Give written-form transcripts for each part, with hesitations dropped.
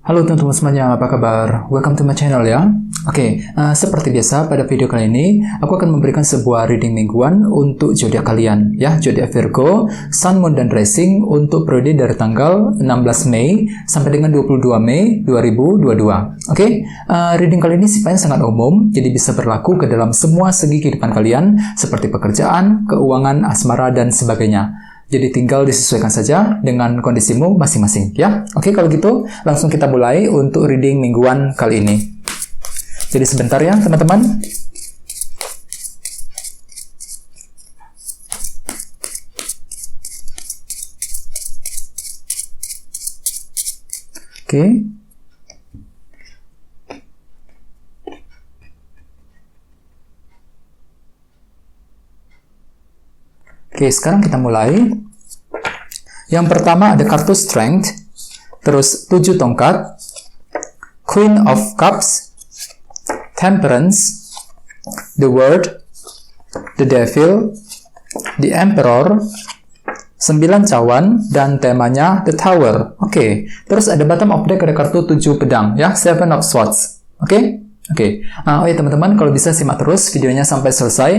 Halo teman-teman semuanya, apa kabar? Welcome to my channel ya. Oke, seperti biasa pada video kali ini aku akan memberikan sebuah reading mingguan untuk zodiak kalian ya, zodiak Virgo, Sun, Moon, dan Rising untuk periode dari tanggal 16 Mei sampai dengan 22 Mei 2022. Oke, reading kali ini sifatnya sangat umum, jadi bisa berlaku ke dalam semua segi kehidupan kalian seperti pekerjaan, keuangan, asmara, dan sebagainya. Jadi tinggal disesuaikan saja dengan kondisimu masing-masing ya. Oke, kalau gitu langsung kita mulai untuk reading mingguan kali ini. Jadi sebentar ya teman-teman. Oke. Oke, sekarang kita mulai. Yang pertama ada kartu Strength, terus 7 tongkat, Queen of Cups, Temperance, The World, The Devil, The Emperor, 9 cawan, dan temanya The Tower. Oke, terus ada bottom of deck ada kartu 7 pedang, ya, Seven of Swords. Oke. Oke, oh ya teman-teman, kalau bisa simak terus videonya sampai selesai,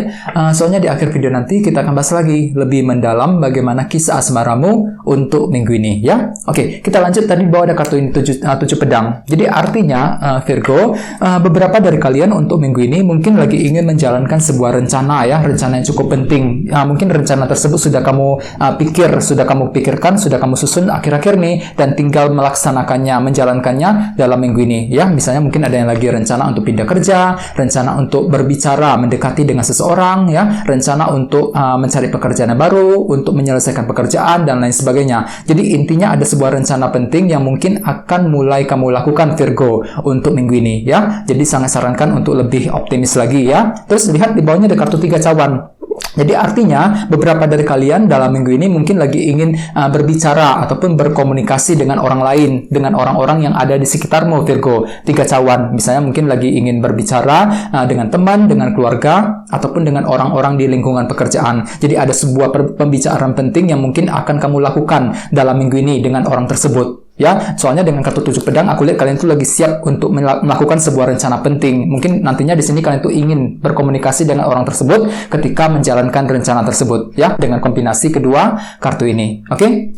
soalnya di akhir video nanti kita akan bahas lagi lebih mendalam bagaimana kisah asmaramu untuk minggu ini ya. Oke, kita lanjut. Tadi bahwa ada kartu ini 7 pedang, jadi artinya Virgo, beberapa dari kalian untuk minggu ini mungkin lagi ingin menjalankan sebuah rencana ya, rencana yang cukup penting. Mungkin rencana tersebut sudah kamu pikirkan, sudah kamu susun akhir-akhir nih, dan tinggal melaksanakannya, menjalankannya dalam minggu ini ya. Misalnya mungkin ada yang lagi rencana untuk pindah kerja, rencana untuk berbicara, mendekati dengan seseorang, ya, rencana untuk mencari pekerjaan yang baru, untuk menyelesaikan pekerjaan, dan lain sebagainya. Jadi intinya ada sebuah rencana penting yang mungkin akan mulai kamu lakukan Virgo untuk minggu ini, ya. Jadi sangat sarankan untuk lebih optimis lagi, ya. Terus lihat di bawahnya ada kartu 3 cawan. Jadi artinya beberapa dari kalian dalam minggu ini mungkin lagi ingin berbicara ataupun berkomunikasi dengan orang lain, dengan orang-orang yang ada di sekitarmu Virgo. 3 cawan, misalnya mungkin lagi ingin berbicara dengan teman, dengan keluarga, ataupun dengan orang-orang di lingkungan pekerjaan. Jadi ada sebuah pembicaraan penting yang mungkin akan kamu lakukan dalam minggu ini dengan orang tersebut. Ya, soalnya dengan kartu 7 pedang aku lihat kalian tuh lagi siap untuk melakukan sebuah rencana penting. Mungkin nantinya di sini kalian tuh ingin berkomunikasi dengan orang tersebut ketika menjalankan rencana tersebut ya, dengan kombinasi kedua kartu ini. Oke.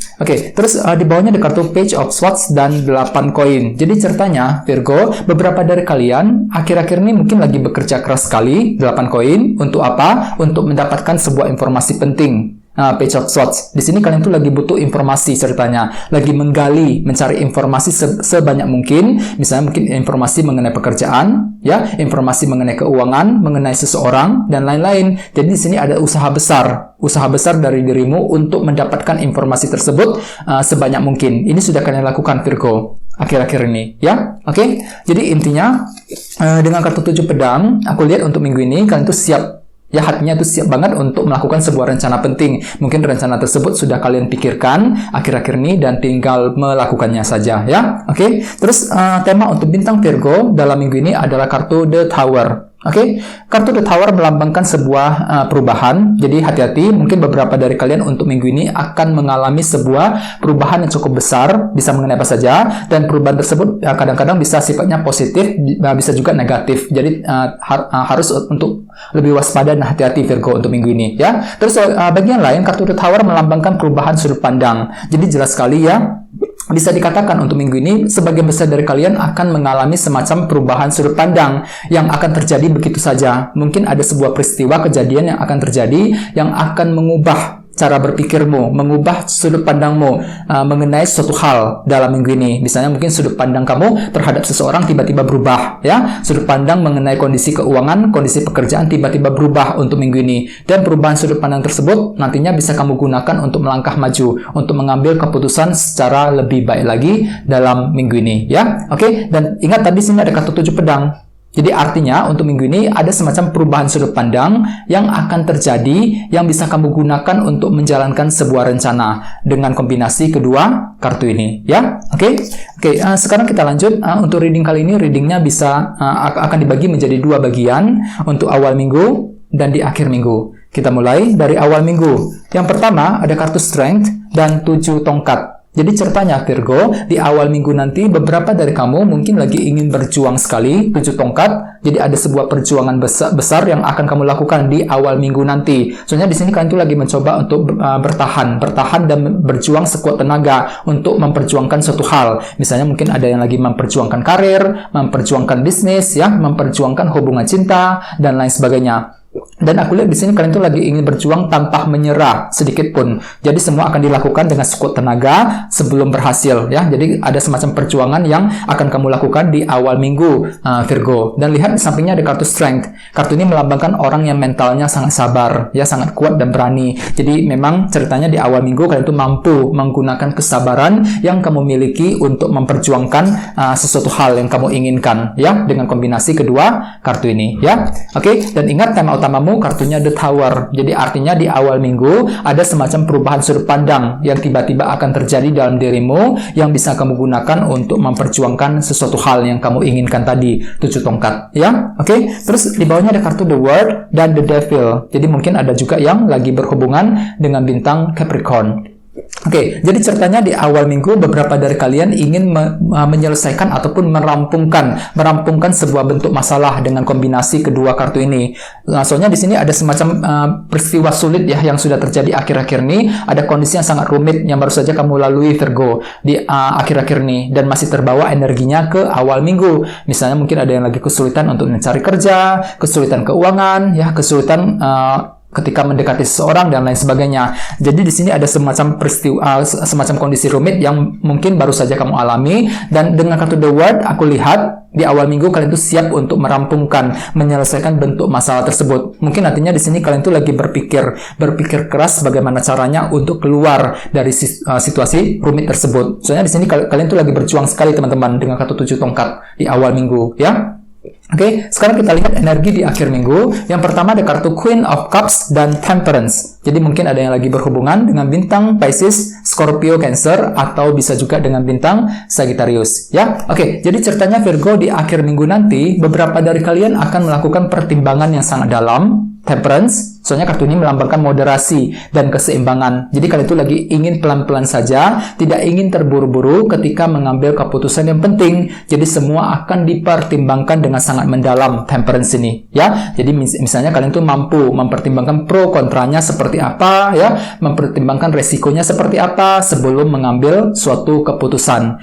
Terus di bawahnya ada kartu Page of Swords dan 8 koin. Jadi ceritanya Virgo, beberapa dari kalian akhir-akhir ini mungkin lagi bekerja keras sekali. 8 koin untuk apa? Untuk mendapatkan sebuah informasi penting. Page of Swords. Di sini kalian tuh lagi butuh informasi ceritanya, lagi menggali, mencari informasi sebanyak mungkin. Misalnya mungkin informasi mengenai pekerjaan, ya, informasi mengenai keuangan, mengenai seseorang, dan lain-lain. Jadi di sini ada usaha besar dari dirimu untuk mendapatkan informasi tersebut sebanyak mungkin. Ini sudah kalian lakukan Virgo akhir-akhir ini, ya. Oke. Jadi intinya dengan kartu 7 pedang, aku lihat untuk minggu ini kalian tuh siap. Ya, hatinya tuh siap banget untuk melakukan sebuah rencana penting. Mungkin rencana tersebut sudah kalian pikirkan akhir-akhir ini dan tinggal melakukannya saja ya. Oke. Terus tema untuk bintang Virgo dalam minggu ini adalah kartu The Tower. Oke, kartu The Tower melambangkan sebuah perubahan. Jadi hati-hati, mungkin beberapa dari kalian untuk minggu ini akan mengalami sebuah perubahan yang cukup besar, bisa mengenai apa saja, dan perubahan tersebut kadang-kadang bisa sifatnya positif, bisa juga negatif. Jadi harus untuk lebih waspada dan hati-hati Virgo untuk minggu ini ya. Terus bagian lain kartu The Tower melambangkan perubahan sudut pandang. Jadi jelas sekali ya. Bisa dikatakan untuk minggu ini, sebagian besar dari kalian akan mengalami semacam perubahan sudut pandang yang akan terjadi begitu saja. Mungkin ada sebuah peristiwa kejadian yang akan terjadi yang akan mengubah cara berpikirmu, mengubah sudut pandangmu mengenai suatu hal dalam minggu ini. Misalnya mungkin sudut pandang kamu terhadap seseorang tiba-tiba berubah, ya. Sudut pandang mengenai kondisi keuangan, kondisi pekerjaan tiba-tiba berubah untuk minggu ini. Dan perubahan sudut pandang tersebut nantinya bisa kamu gunakan untuk melangkah maju, untuk mengambil keputusan secara lebih baik lagi dalam minggu ini, ya. Oke, dan ingat tadi sini ada kartu 7 pedang. Jadi artinya untuk minggu ini ada semacam perubahan sudut pandang yang akan terjadi yang bisa kamu gunakan untuk menjalankan sebuah rencana dengan kombinasi kedua kartu ini, ya. Oke. Sekarang kita lanjut untuk reading kali ini. Readingnya bisa akan dibagi menjadi 2 bagian untuk awal minggu dan di akhir minggu. Kita mulai dari awal minggu. Yang pertama ada kartu Strength dan 7 tongkat. Jadi ceritanya Virgo, di awal minggu nanti beberapa dari kamu mungkin lagi ingin berjuang sekali, 7 tongkat. Jadi ada sebuah perjuangan besar yang akan kamu lakukan di awal minggu nanti. Soalnya di sini kalian tuh lagi mencoba untuk bertahan dan berjuang sekuat tenaga untuk memperjuangkan suatu hal. Misalnya mungkin ada yang lagi memperjuangkan karir, memperjuangkan bisnis, ya, memperjuangkan hubungan cinta dan lain sebagainya. Dan aku lihat di sini kalian tuh lagi ingin berjuang tanpa menyerah sedikit pun. Jadi semua akan dilakukan dengan sekuat tenaga sebelum berhasil, ya. Jadi ada semacam perjuangan yang akan kamu lakukan di awal minggu, Virgo. Dan lihat di sampingnya ada kartu Strength. Kartu ini melambangkan orang yang mentalnya sangat sabar, ya, sangat kuat dan berani. Jadi memang ceritanya di awal minggu kalian tuh mampu menggunakan kesabaran yang kamu miliki untuk memperjuangkan sesuatu hal yang kamu inginkan, ya, dengan kombinasi kedua kartu ini, ya. Oke, dan ingat tema utamamu kartunya The Tower. Jadi artinya di awal minggu ada semacam perubahan sudut pandang yang tiba-tiba akan terjadi dalam dirimu yang bisa kamu gunakan untuk memperjuangkan sesuatu hal yang kamu inginkan tadi, 7 tongkat, ya. Oke. Terus di bawahnya ada kartu The World dan The Devil. Jadi mungkin ada juga yang lagi berhubungan dengan bintang Capricorn. Oke, jadi ceritanya di awal minggu beberapa dari kalian ingin menyelesaikan ataupun merampungkan sebuah bentuk masalah dengan kombinasi kedua kartu ini. Soalnya di sini ada semacam peristiwa sulit, ya, yang sudah terjadi akhir-akhir ini. Ada kondisi yang sangat rumit yang baru saja kamu lalui, Virgo, di akhir-akhir ini, dan masih terbawa energinya ke awal minggu. Misalnya mungkin ada yang lagi kesulitan untuk mencari kerja, kesulitan keuangan, ya, kesulitan ketika mendekati seseorang dan lain sebagainya. Jadi di sini ada semacam peristiwa, semacam kondisi rumit yang mungkin baru saja kamu alami. Dan dengan kartu The World, aku lihat di awal minggu kalian tuh siap untuk menyelesaikan bentuk masalah tersebut. Mungkin artinya di sini kalian tuh lagi berpikir keras bagaimana caranya untuk keluar dari situasi rumit tersebut. Soalnya di sini kalian tuh lagi berjuang sekali, teman-teman, dengan kartu 7 tongkat di awal minggu, ya. Oke, sekarang kita lihat energi di akhir minggu. Yang pertama ada kartu Queen of Cups dan Temperance. Jadi mungkin ada yang lagi berhubungan dengan bintang Pisces, Scorpio, Cancer, atau bisa juga dengan bintang Sagittarius, ya. Oke, jadi ceritanya Virgo di akhir minggu nanti beberapa dari kalian akan melakukan pertimbangan yang sangat dalam. Temperance, soalnya kartu ini melambangkan moderasi dan keseimbangan. Jadi kalian itu lagi ingin pelan-pelan saja, tidak ingin terburu-buru ketika mengambil keputusan yang penting. Jadi semua akan dipertimbangkan dengan sangat mendalam, Temperance ini, ya. Jadi misalnya kalian tuh mampu mempertimbangkan pro kontranya seperti apa, ya, mempertimbangkan resikonya seperti apa sebelum mengambil suatu keputusan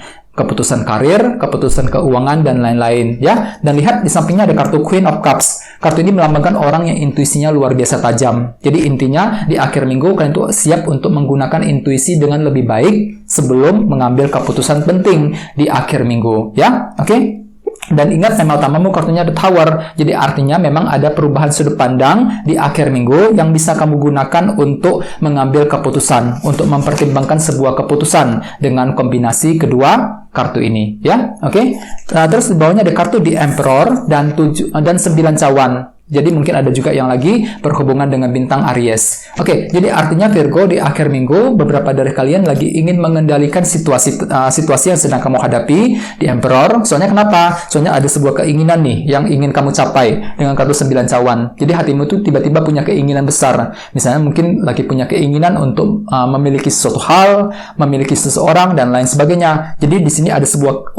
karir, keputusan keuangan, dan lain-lain, ya. Dan lihat di sampingnya ada kartu Queen of Cups. Kartu ini melambangkan orang yang intuisinya luar biasa tajam. Jadi intinya di akhir minggu kalian tuh siap untuk menggunakan intuisi dengan lebih baik sebelum mengambil keputusan penting di akhir minggu, ya. Oke? Dan ingat tema utamamu kartunya The Tower. Jadi artinya memang ada perubahan sudut pandang di akhir minggu yang bisa kamu gunakan untuk mengambil keputusan, untuk mempertimbangkan sebuah keputusan dengan kombinasi kedua kartu ini, ya. Oke. Terus di bawahnya ada kartu The Emperor dan 9 cawan. Jadi mungkin ada juga yang lagi berhubungan dengan bintang Aries. Oke, jadi artinya Virgo di akhir minggu beberapa dari kalian lagi ingin mengendalikan situasi yang sedang kamu hadapi di Emperor. Soalnya kenapa? Soalnya ada sebuah keinginan nih yang ingin kamu capai dengan kartu 9 cawan. Jadi hatimu tuh tiba-tiba punya keinginan besar. Misalnya mungkin lagi punya keinginan untuk memiliki sesuatu hal, memiliki seseorang, dan lain sebagainya. Jadi di sini ada sebuah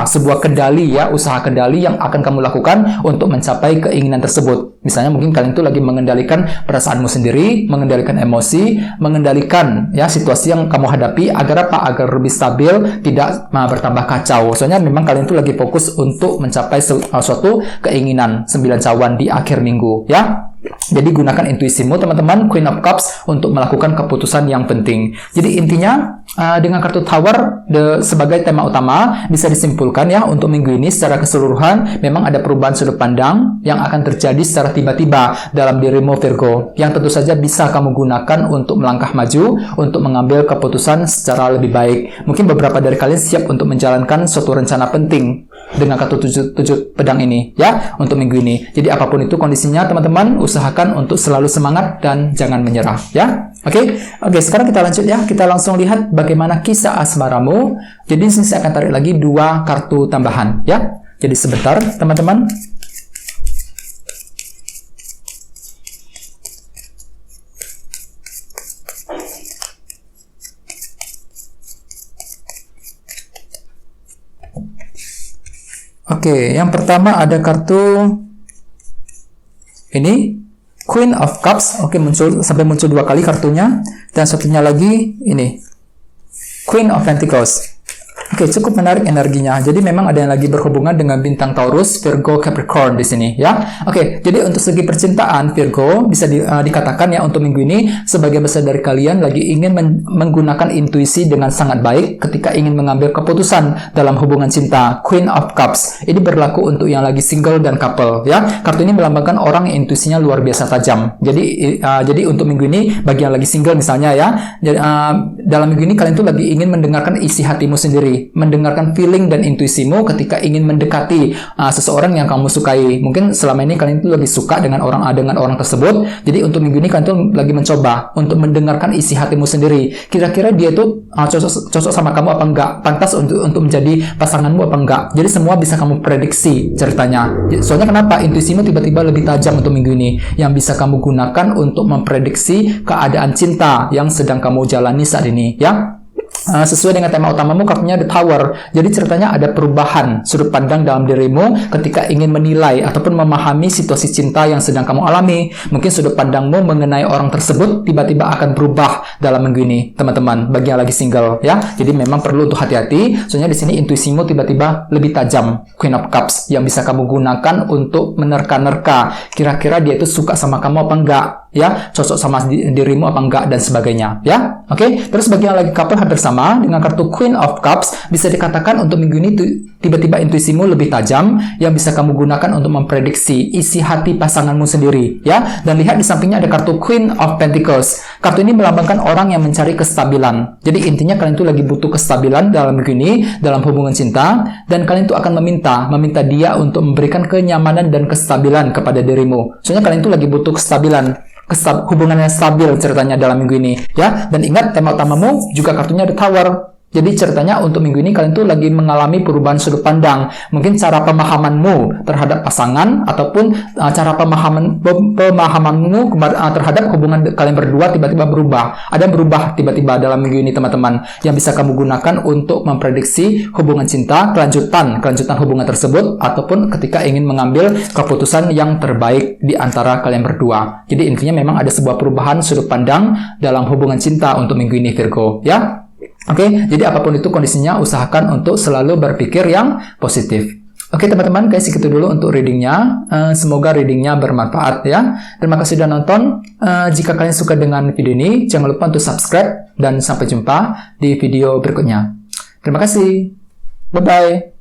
sebuah kendali, ya, usaha kendali yang akan kamu lakukan untuk mencapai keinginan tersebut. Misalnya mungkin kalian itu lagi mengendalikan perasaanmu sendiri, mengendalikan emosi, mengendalikan, ya, situasi yang kamu hadapi agar apa? Agar lebih stabil, tidak bertambah kacau. Soalnya memang kalian itu lagi fokus untuk mencapai suatu keinginan 9 cawan di akhir minggu, ya. Jadi gunakan intuisimu, teman-teman, Queen of Cups, untuk melakukan keputusan yang penting. Jadi intinya dengan kartu Tower sebagai tema utama bisa disimpulkan, ya, untuk minggu ini secara keseluruhan memang ada perubahan sudut pandang yang akan terjadi secara tiba-tiba dalam dirimu, Virgo, yang tentu saja bisa kamu gunakan untuk melangkah maju, untuk mengambil keputusan secara lebih baik. Mungkin beberapa dari kalian siap untuk menjalankan suatu rencana penting dengan kartu 7 pedang ini, ya, untuk minggu ini. Jadi apapun itu kondisinya, teman-teman, usahakan untuk selalu semangat dan jangan menyerah, ya. Oke, sekarang kita lanjut, ya. Kita langsung lihat bagaimana kisah asmaramu. Jadi di sini saya akan tarik lagi 2 kartu tambahan, ya. Jadi sebentar, teman-teman. Oke, yang pertama ada kartu ini Queen of Cups. Oke, sampai muncul 2 kali kartunya. Dan satunya lagi ini Queen of Pentacles. Oke, cukup menarik energinya. Jadi memang ada yang lagi berhubungan dengan bintang Taurus, Virgo, Capricorn di sini ya. Oke, jadi untuk segi percintaan Virgo bisa dikatakan ya untuk minggu ini sebagian besar dari kalian lagi ingin menggunakan intuisi dengan sangat baik ketika ingin mengambil keputusan dalam hubungan cinta. Queen of Cups. Ini berlaku untuk yang lagi single dan couple ya. Kartu ini melambangkan orang yang intuisinya luar biasa tajam. Jadi untuk minggu ini bagi yang lagi single misalnya ya, dalam minggu ini kalian tuh lagi ingin mendengarkan isi hatimu sendiri. Mendengarkan feeling dan intuisimu ketika ingin mendekati seseorang yang kamu sukai. Mungkin selama ini kalian itu lagi suka dengan orang tersebut. Jadi untuk minggu ini kalian tuh lagi mencoba untuk mendengarkan isi hatimu sendiri. Kira-kira dia tuh cocok sama kamu apa enggak? Pantas untuk menjadi pasanganmu apa enggak? Jadi semua bisa kamu prediksi ceritanya. Soalnya kenapa? Intuisimu tiba-tiba lebih tajam untuk minggu ini, yang bisa kamu gunakan untuk memprediksi keadaan cinta yang sedang kamu jalani saat ini ya. Sesuai dengan tema utamamu, kartunya The Tower. Jadi ceritanya ada perubahan sudut pandang dalam dirimu ketika ingin menilai ataupun memahami situasi cinta yang sedang kamu alami. Mungkin sudut pandangmu mengenai orang tersebut tiba-tiba akan berubah dalam minggu ini, teman-teman, bagi yang lagi single ya. Jadi memang perlu untuk hati-hati. Soalnya di sini intuisimu tiba-tiba lebih tajam, Queen of Cups, yang bisa kamu gunakan untuk menerka-nerka kira-kira dia itu suka sama kamu apa enggak ya, cocok sama dirimu apa enggak dan sebagainya ya. Oke, terus bagi yang lagi couple hampir sama dengan kartu Queen of Cups, bisa dikatakan untuk minggu ini tiba-tiba intuisimu lebih tajam yang bisa kamu gunakan untuk memprediksi isi hati pasanganmu sendiri ya. Dan lihat di sampingnya ada kartu Queen of Pentacles. Kartu ini melambangkan orang yang mencari kestabilan. Jadi intinya kalian tuh lagi butuh kestabilan dalam minggu ini dalam hubungan cinta, dan kalian tuh akan meminta dia untuk memberikan kenyamanan dan kestabilan kepada dirimu. Soalnya kalian tuh lagi butuh kestabilan. Hubungannya stabil ceritanya dalam minggu ini ya. Dan ingat tema utamamu juga kartunya The Tower. Jadi ceritanya untuk minggu ini kalian tuh lagi mengalami perubahan sudut pandang. Mungkin cara pemahamanmu terhadap pasangan ataupun cara pemahamanmu terhadap hubungan kalian berdua tiba-tiba berubah. Ada yang berubah tiba-tiba dalam minggu ini, teman-teman, yang bisa kamu gunakan untuk memprediksi hubungan cinta, kelanjutan hubungan tersebut, ataupun ketika ingin mengambil keputusan yang terbaik di antara kalian berdua. Jadi intinya memang ada sebuah perubahan sudut pandang dalam hubungan cinta untuk minggu ini, Virgo ya. Oke, jadi apapun itu kondisinya, usahakan untuk selalu berpikir yang positif. Oke teman-teman, guys, segitu dulu untuk readingnya. Semoga readingnya bermanfaat ya. Terima kasih sudah nonton. Jika kalian suka dengan video ini, jangan lupa untuk subscribe, dan sampai jumpa di video berikutnya. Terima kasih. Bye-bye.